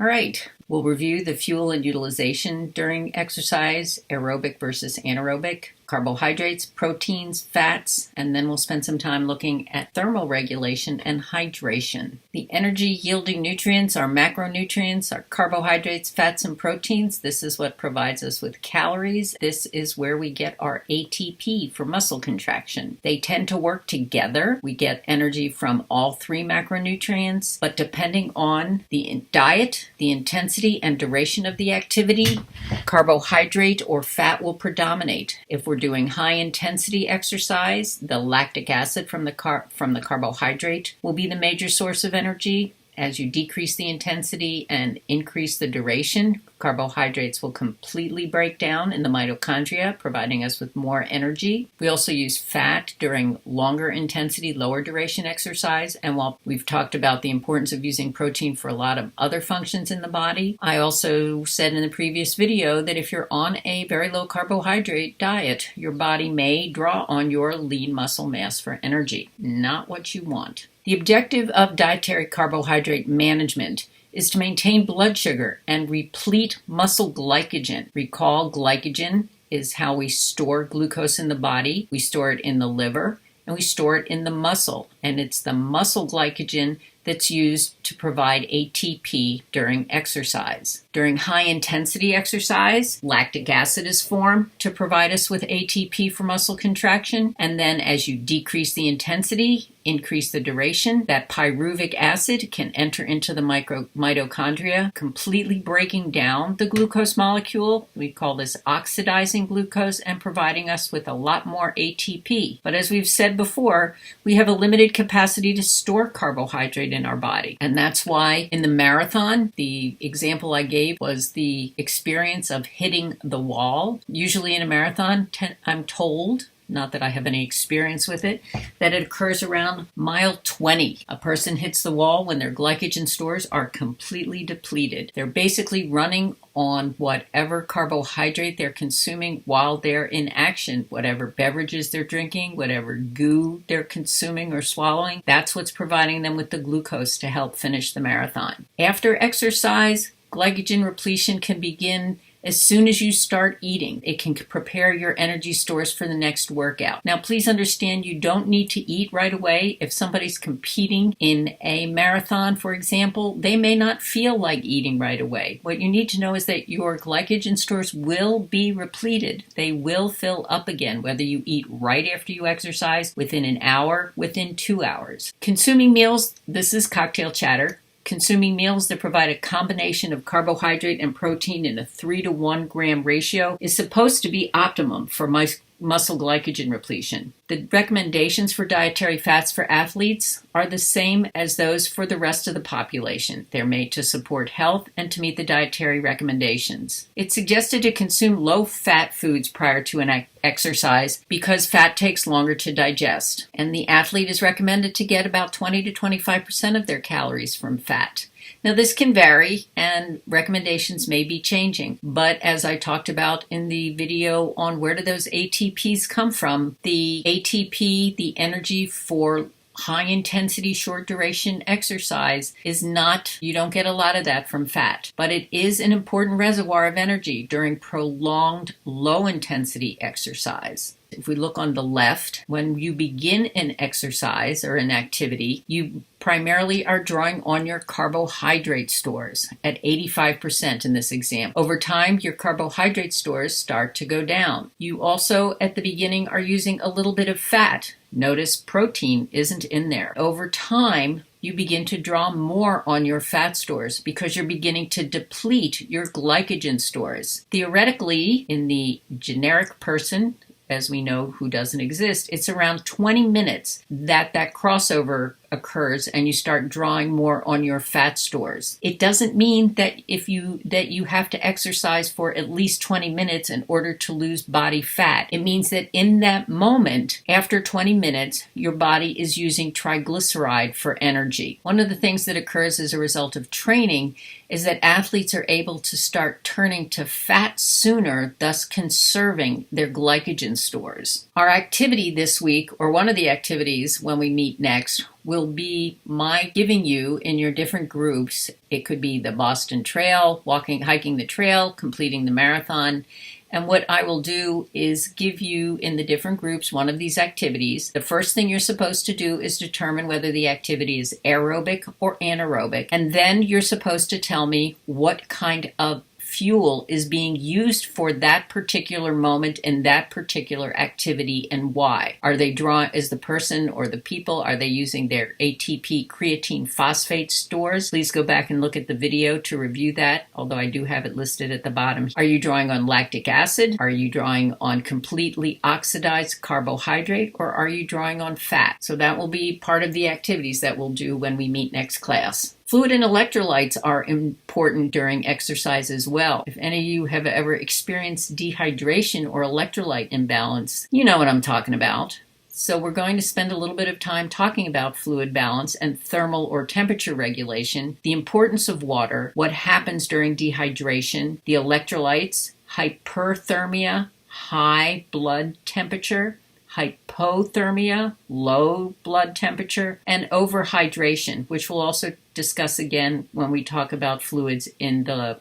All right, we'll review the fuel and utilization during exercise, aerobic versus anaerobic, carbohydrates, proteins, fats, and then we'll spend some time looking at thermal regulation and hydration. The energy-yielding nutrients are macronutrients, are carbohydrates, fats, and proteins. This is what provides us with calories. This is where we get our ATP for muscle contraction. They tend to work together. We get energy from all three macronutrients, but depending on the diet, the intensity and duration of the activity, carbohydrate or fat will predominate. If we're doing high intensity exercise, the lactic acid from the carbohydrate will be the major source of energy. As you decrease the intensity and increase the duration, carbohydrates will completely break down in the mitochondria, providing us with more energy. We also use fat during longer intensity, lower duration exercise. And while we've talked about the importance of using protein for a lot of other functions in the body, I also said in the previous video that if you're on a very low carbohydrate diet, your body may draw on your lean muscle mass for energy. Not what you want. The objective of dietary carbohydrate management is to maintain blood sugar and replete muscle glycogen. Recall, glycogen is how we store glucose in the body. We store it in the liver and we store it in the muscle. And it's the muscle glycogen that's used to provide ATP during exercise. During high-intensity exercise, lactic acid is formed to provide us with ATP for muscle contraction. And then as you decrease the intensity, increase the duration, that pyruvic acid can enter into the mitochondria, completely breaking down the glucose molecule. We call this oxidizing glucose and providing us with a lot more ATP. But as we've said before, we have a limited capacity to store carbohydrate in our body. And that's why in the marathon, the example I gave was the experience of hitting the wall. Usually in a marathon, I'm told, not that I have any experience with it, that it occurs around mile 20. A person hits the wall when their glycogen stores are completely depleted. They're basically running on whatever carbohydrate they're consuming while they're in action, whatever beverages they're drinking, whatever goo they're consuming or swallowing. That's what's providing them with the glucose to help finish the marathon. After exercise, glycogen repletion can begin as soon as you start eating. It can prepare your energy stores for the next workout. Now, please understand you don't need to eat right away. If somebody's competing in a marathon, for example, they may not feel like eating right away. What you need to know is that your glycogen stores will be repleted. They will fill up again, whether you eat right after you exercise, within an hour, within 2 hours. Consuming meals, this is cocktail chatter. Consuming meals that provide a combination of carbohydrate and protein in a 3 to 1 gram ratio is supposed to be optimum for muscle glycogen repletion. The recommendations for dietary fats for athletes are the same as those for the rest of the population. They're made to support health and to meet the dietary recommendations. It's suggested to consume low-fat foods prior to an exercise because fat takes longer to digest. And the athlete is recommended to get about 20 to 25% of their calories from fat. Now, this can vary and recommendations may be changing, but as I talked about in the video on where do those ATPs come from, the ATP, the energy for high intensity, short duration exercise is not, you don't get a lot of that from fat, but it is an important reservoir of energy during prolonged low intensity exercise. If we look on the left, when you begin an exercise or an activity, you primarily are drawing on your carbohydrate stores at 85% in this example. Over time, your carbohydrate stores start to go down. You also, at the beginning, are using a little bit of fat. Notice protein isn't in there. Over time, you begin to draw more on your fat stores because you're beginning to deplete your glycogen stores. Theoretically, in the generic person, as we know, who doesn't exist, it's around 20 minutes that crossover occurs and you start drawing more on your fat stores. It doesn't mean that you have to exercise for at least 20 minutes in order to lose body fat. It means that in that moment, after 20 minutes, your body is using triglyceride for energy. One of the things that occurs as a result of training is that athletes are able to start turning to fat sooner, thus conserving their glycogen stores. Our activity this week, or one of the activities when we meet next, will be my giving you in your different groups. It could be the Boston Trail, hiking the trail, completing the marathon. And what I will do is give you in the different groups one of these activities. The first thing you're supposed to do is determine whether the activity is aerobic or anaerobic. And then you're supposed to tell me what kind of fuel is being used for that particular moment in that particular activity and why. Is the person or the people, are they using their ATP creatine phosphate stores? Please go back and look at the video to review that, although I do have it listed at the bottom. Are you drawing on lactic acid? Are you drawing on completely oxidized carbohydrate? Or are you drawing on fat? So that will be part of the activities that we'll do when we meet next class. Fluid and electrolytes are important during exercise as well. If any of you have ever experienced dehydration or electrolyte imbalance, you know what I'm talking about. So we're going to spend a little bit of time talking about fluid balance and thermal or temperature regulation, the importance of water, what happens during dehydration, the electrolytes, hyperthermia, high blood temperature, hypothermia, low blood temperature, and overhydration, which we'll also discuss again when we talk about fluids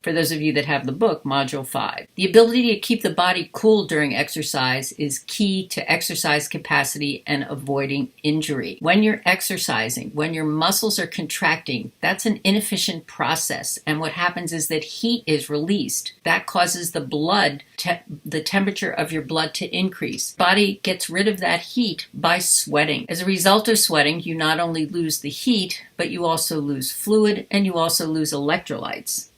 for those of you that have the book, Module 5. The ability to keep the body cool during exercise is key to exercise capacity and avoiding injury. When you're exercising, when your muscles are contracting, that's an inefficient process. And what happens is that heat is released. That causes the temperature of your blood to increase. Body gets rid of that heat by sweating. As a result of sweating, you not only lose the heat, but you also lose fluid and you also lose electrolytes.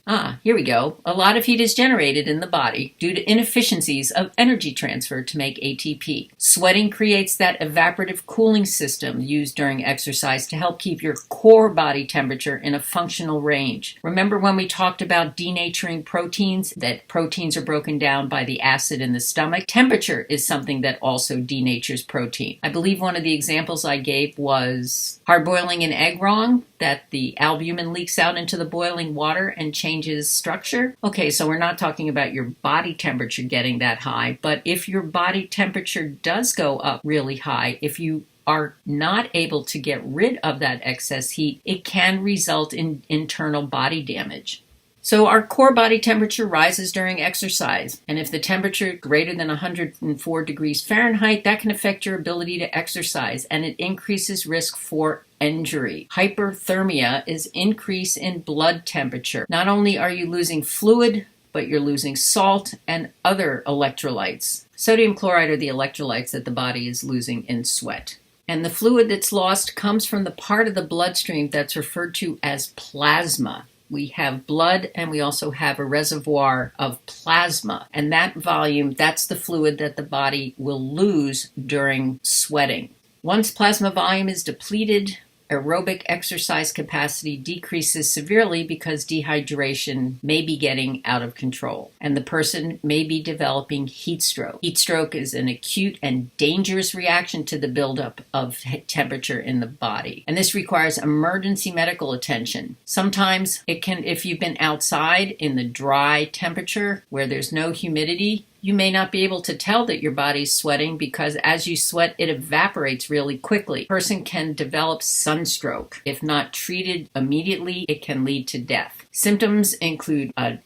Here we go. A lot of heat is generated in the body due to inefficiencies of energy transfer to make ATP. Sweating creates that evaporative cooling system used during exercise to help keep your core body temperature in a functional range. Remember when we talked about denaturing proteins, that proteins are broken down by the acid in the stomach? Temperature is something that also denatures protein. I believe one of the examples I gave was hard boiling an egg wrong, that the albumin leaks out into the boiling water and changes structure. Okay, so we're not talking about your body temperature getting that high, but if your body temperature does go up really high, if you are not able to get rid of that excess heat, it can result in internal body damage. So our core body temperature rises during exercise, and if the temperature is greater than 104 degrees Fahrenheit, that can affect your ability to exercise, and it increases risk for injury. Hyperthermia is increase in blood temperature. Not only are you losing fluid, but you're losing salt and other electrolytes. Sodium chloride are the electrolytes that the body is losing in sweat. And the fluid that's lost comes from the part of the bloodstream that's referred to as plasma. We have blood and we also have a reservoir of plasma. And that volume, that's the fluid that the body will lose during sweating. Once plasma volume is depleted, aerobic exercise capacity decreases severely because dehydration may be getting out of control, and the person may be developing heat stroke. Heat stroke is an acute and dangerous reaction to the buildup of temperature in the body, and this requires emergency medical attention. Sometimes it can, if you've been outside in the dry temperature where there's no humidity, you may not be able to tell that your body's sweating because as you sweat, it evaporates really quickly. A person can develop sunstroke. If not treated immediately, it can lead to death. Symptoms include a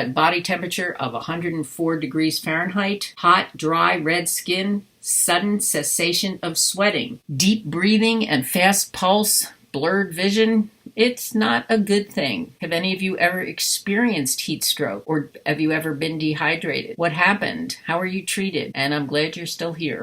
body temperature of 104 degrees Fahrenheit, hot, dry, red skin, sudden cessation of sweating, deep breathing and fast pulse, blurred vision. It's not a good thing. Have any of you ever experienced heat stroke, or have you ever been dehydrated? What happened? How are you treated? And I'm glad you're still here.